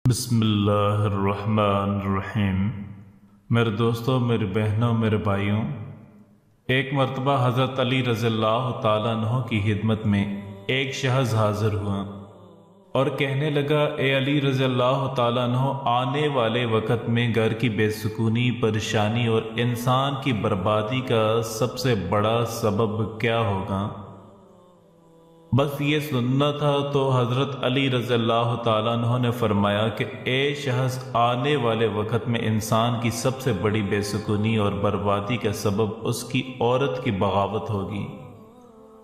بسم اللہ الرحمن الرحیم۔ میرے دوستوں، میری بہنوں، میرے بھائیوں، ایک مرتبہ حضرت علی رضی اللہ تعالیٰ عنہ کی خدمت میں ایک شخص حاضر ہوا اور کہنے لگا، اے علی رضی اللہ تعالیٰ عنہ، آنے والے وقت میں گھر کی بے سکونی، پریشانی اور انسان کی بربادی کا سب سے بڑا سبب کیا ہوگا؟ بس یہ سننا تھا تو حضرت علی رضی اللہ تعالیٰ عنہ نے فرمایا کہ اے شخص، آنے والے وقت میں انسان کی سب سے بڑی بے سکونی اور بربادی کا سبب اس کی عورت کی بغاوت ہوگی۔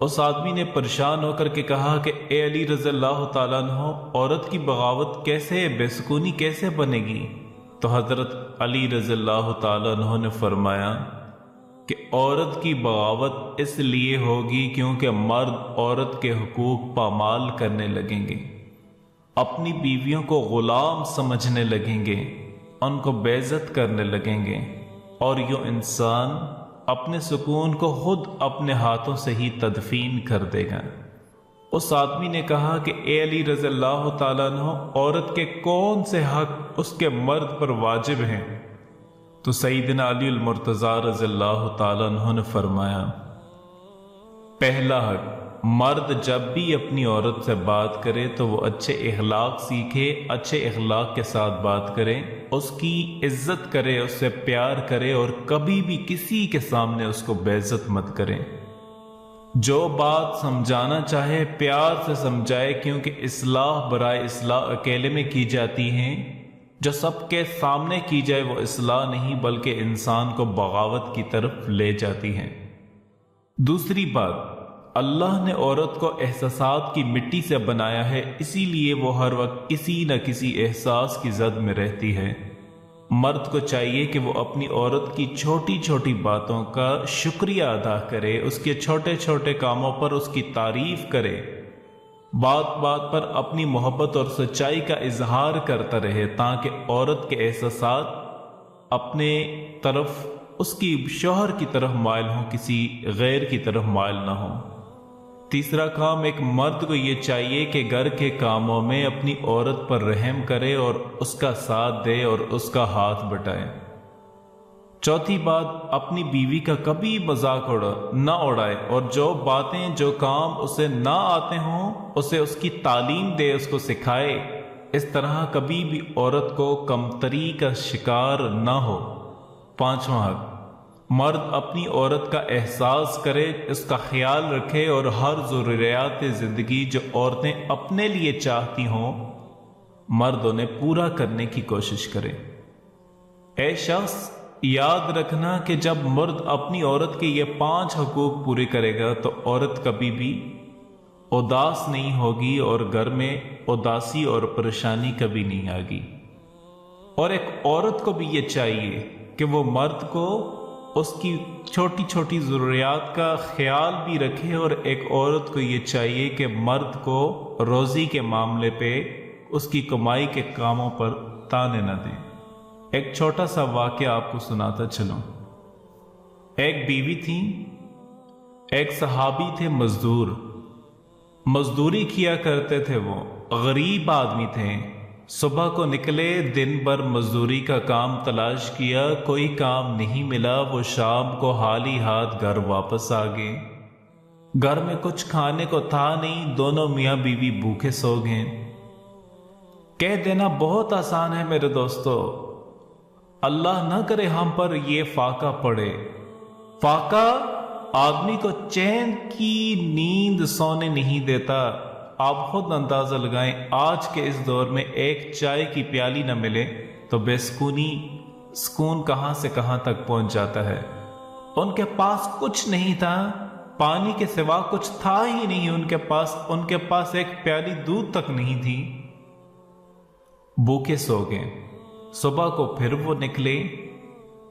اس آدمی نے پریشان ہو کر کے کہا کہ اے علی رضی اللہ تعالیٰ عنہ، عورت کی بغاوت کیسے، بے سکونی کیسے بنے گی؟ تو حضرت علی رضی اللہ تعالیٰ عنہ نے فرمایا کہ عورت کی بغاوت اس لیے ہوگی کیونکہ مرد عورت کے حقوق پامال کرنے لگیں گے، اپنی بیویوں کو غلام سمجھنے لگیں گے، ان کو بے عزت کرنے لگیں گے، اور یوں انسان اپنے سکون کو خود اپنے ہاتھوں سے ہی تدفین کر دے گا۔ اس آدمی نے کہا کہ اے علی رضی اللہ تعالیٰ عنہ، عورت کے کون سے حق اس کے مرد پر واجب ہیں؟ تو سیدنا علی المرتضیٰ رضی اللہ تعالیٰ عنہ نے فرمایا، پہلا حق، مرد جب بھی اپنی عورت سے بات کرے تو وہ اچھے اخلاق سیکھے، اچھے اخلاق کے ساتھ بات کرے، اس کی عزت کرے، اس سے پیار کرے، اور کبھی بھی کسی کے سامنے اس کو بے عزت مت کرے۔ جو بات سمجھانا چاہے پیار سے سمجھائے، کیونکہ اصلاح برائے اصلاح اکیلے میں کی جاتی ہیں، جو سب کے سامنے کی جائے وہ اصلاح نہیں بلکہ انسان کو بغاوت کی طرف لے جاتی ہے۔ دوسری بات، اللہ نے عورت کو احساسات کی مٹی سے بنایا ہے، اسی لیے وہ ہر وقت کسی نہ کسی احساس کی زد میں رہتی ہے۔ مرد کو چاہیے کہ وہ اپنی عورت کی چھوٹی چھوٹی باتوں کا شکریہ ادا کرے، اس کے چھوٹے چھوٹے کاموں پر اس کی تعریف کرے، بات بات پر اپنی محبت اور سچائی کا اظہار کرتا رہے، تاکہ عورت کے احساسات اپنے طرف، اس کی شوہر کی طرف مائل ہوں، کسی غیر کی طرف مائل نہ ہوں۔ تیسرا کام، ایک مرد کو یہ چاہیے کہ گھر کے کاموں میں اپنی عورت پر رحم کرے اور اس کا ساتھ دے اور اس کا ہاتھ بٹائے۔ چوتھی بات، اپنی بیوی کا کبھی مذاق نہ اڑائے، اور جو باتیں، جو کام اسے نہ آتے ہوں اسے اس کی تعلیم دے، اس کو سکھائے۔ اس طرح کبھی بھی عورت کو کمتری کا شکار نہ ہو۔ پانچواں حق، مرد اپنی عورت کا احساس کرے، اس کا خیال رکھے، اور ہر ضروریات زندگی جو عورتیں اپنے لیے چاہتی ہوں، مرد انہیں پورا کرنے کی کوشش کرے۔ اے شخص، یاد رکھنا کہ جب مرد اپنی عورت کے یہ 5 حقوق پورے کرے گا تو عورت کبھی بھی اداس نہیں ہوگی، اور گھر میں اداسی اور پریشانی کبھی نہیں آگی۔ اور ایک عورت کو بھی یہ چاہیے کہ وہ مرد کو اس کی چھوٹی چھوٹی ضروریات کا خیال بھی رکھے، اور ایک عورت کو یہ چاہیے کہ مرد کو روزی کے معاملے پہ اس کی کمائی کے کاموں پر تانے نہ دیں۔ ایک چھوٹا سا واقعہ آپ کو سناتا چلوں۔ ایک بیوی تھی، ایک صحابی تھے، مزدوری کیا کرتے تھے، وہ غریب آدمی تھے۔ صبح کو نکلے، دن بھر مزدوری کا کام تلاش کیا، کوئی کام نہیں ملا، وہ شام کو خالی ہاتھ گھر واپس آ گئے۔ گھر میں کچھ کھانے کو تھا نہیں، دونوں میاں بیوی بھوکے سو گئے۔ کہہ دینا بہت آسان ہے میرے دوستو، اللہ نہ کرے ہم پر یہ فاقہ پڑے۔ فاقہ آدمی کو چین کی نیند سونے نہیں دیتا۔ آپ خود اندازہ لگائیں، آج کے اس دور میں ایک چائے کی پیالی نہ ملے تو بے سکون کہاں سے کہاں تک پہنچ جاتا ہے۔ ان کے پاس کچھ نہیں تھا، پانی کے سوا کچھ تھا ہی نہیں ان کے پاس ایک پیالی دودھ تک نہیں تھی، بھوکے سو گئے۔ صبح کو پھر وہ نکلے،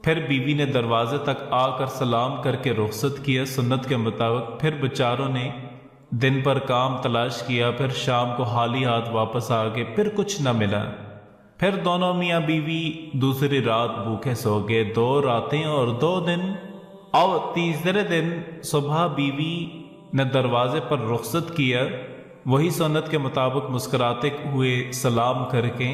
پھر بیوی نے دروازے تک آ کر سلام کر کے رخصت کیا سنت کے مطابق۔ پھر بیچاروں نے دن پر کام تلاش کیا، پھر شام کو خالی ہاتھ واپس آ گئے، پھر کچھ نہ ملا۔ پھر دونوں میاں بیوی دوسری رات بھوکے سو گئے، 2 راتیں اور 2 دن۔ اور تیسرے دن صبح بیوی نے دروازے پر رخصت کیا، وہی سنت کے مطابق مسکراتے ہوئے سلام کر کے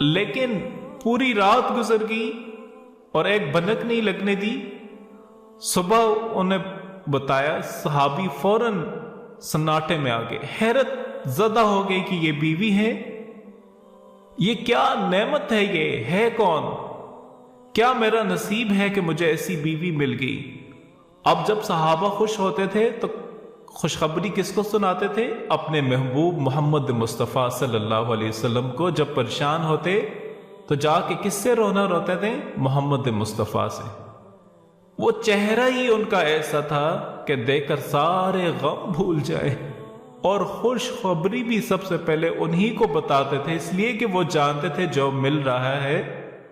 لیکن پوری رات گزر گئی اور ایک بنک نہیں لگنے دی۔ صبح انہیں بتایا، صحابی فوراً سناٹے میں آ گئے، حیرت زدہ ہو گئی کہ یہ بیوی ہے، یہ کیا نعمت ہے، یہ ہے کون، کیا میرا نصیب ہے کہ مجھے ایسی بیوی مل گئی۔ اب جب صحابہ خوش ہوتے تھے تو خوشخبری کس کو سناتے تھے؟ اپنے محبوب محمد مصطفیٰ صلی اللہ علیہ وسلم کو۔ جب پریشان ہوتے تو جا کے کس سے رونا روتے تھے؟ محمد مصطفیٰ سے۔ وہ چہرہ ہی ان کا ایسا تھا کہ دیکھ کر سارے غم بھول جائے، اور خوشخبری بھی سب سے پہلے انہی کو بتاتے تھے، اس لیے کہ وہ جانتے تھے جو مل رہا ہے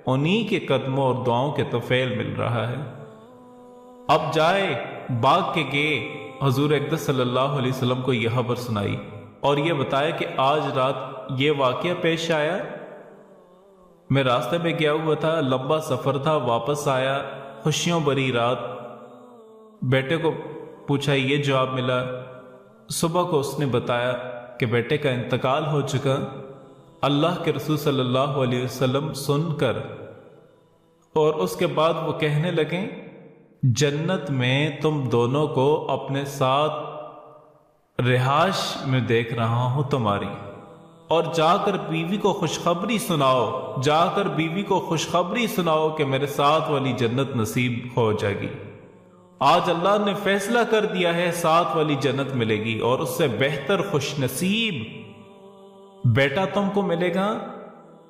انہی کے قدموں اور دعاؤں کے طفیل مل رہا ہے۔ اب جائے باغ کے گئے، حضور اقدس صلی اللہ علیہ وسلم کو یہ خبر سنائی اور یہ بتایا کہ آج رات یہ واقعہ پیش آیا، میں راستے میں گیا ہوا تھا، لمبا سفر تھا، واپس آیا، خوشیوں بری رات۔ بیٹے کو پوچھا، یہ جواب ملا۔ صبح کو اس نے بتایا کہ بیٹے کا انتقال ہو چکا۔ اللہ کے رسول صلی اللہ علیہ وسلم سن کر اور اس کے بعد وہ کہنے لگیں، جنت میں تم دونوں کو اپنے ساتھ رہائش میں دیکھ رہا ہوں تمہاری، اور جا کر بیوی کو خوشخبری سناؤ، جا کر بیوی کو خوشخبری سناؤ کہ میرے ساتھ والی جنت نصیب ہو جائے گی۔ آج اللہ نے فیصلہ کر دیا ہے، ساتھ والی جنت ملے گی، اور اس سے بہتر خوش نصیب بیٹا تم کو ملے گا،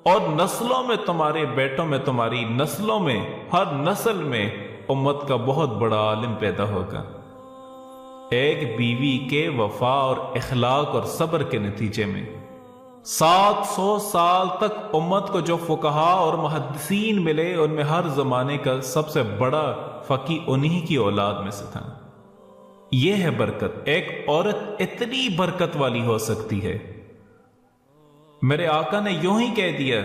اور نسلوں میں تمہارے بیٹوں میں، تمہاری نسلوں میں، ہر نسل میں امت کا بہت بڑا عالم پیدا ہوگا۔ ایک بیوی کے وفا اور اخلاق اور صبر کے نتیجے میں 700 سال تک امت کو جو فقہا اور محدثین ملے، ان میں ہر زمانے کا سب سے بڑا فقی انہی کی اولاد میں سے تھا۔ یہ ہے برکت، ایک عورت اتنی برکت والی ہو سکتی ہے۔ میرے آقا نے یوں ہی کہہ دیا،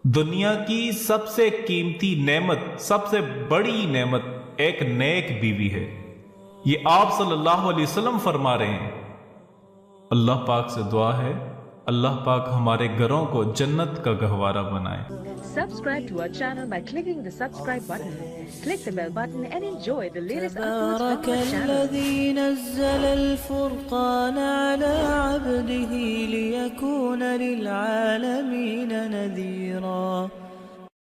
دنیا کی سب سے قیمتی نعمت، سب سے بڑی نعمت ایک نیک بیوی ہے۔ یہ آپ صلی اللہ علیہ وسلم فرما رہے ہیں۔ اللہ پاک سے دعا ہے، اللہ پاک ہمارے گھروں کو جنت کا گہوارہ بنائے۔ Subscribe to our channel by clicking the subscribe button. Click the bell button and enjoy the latest uploads from our channel. تبارك الذي نزل الفرقان على عبده ليكون للعالمين نذيرا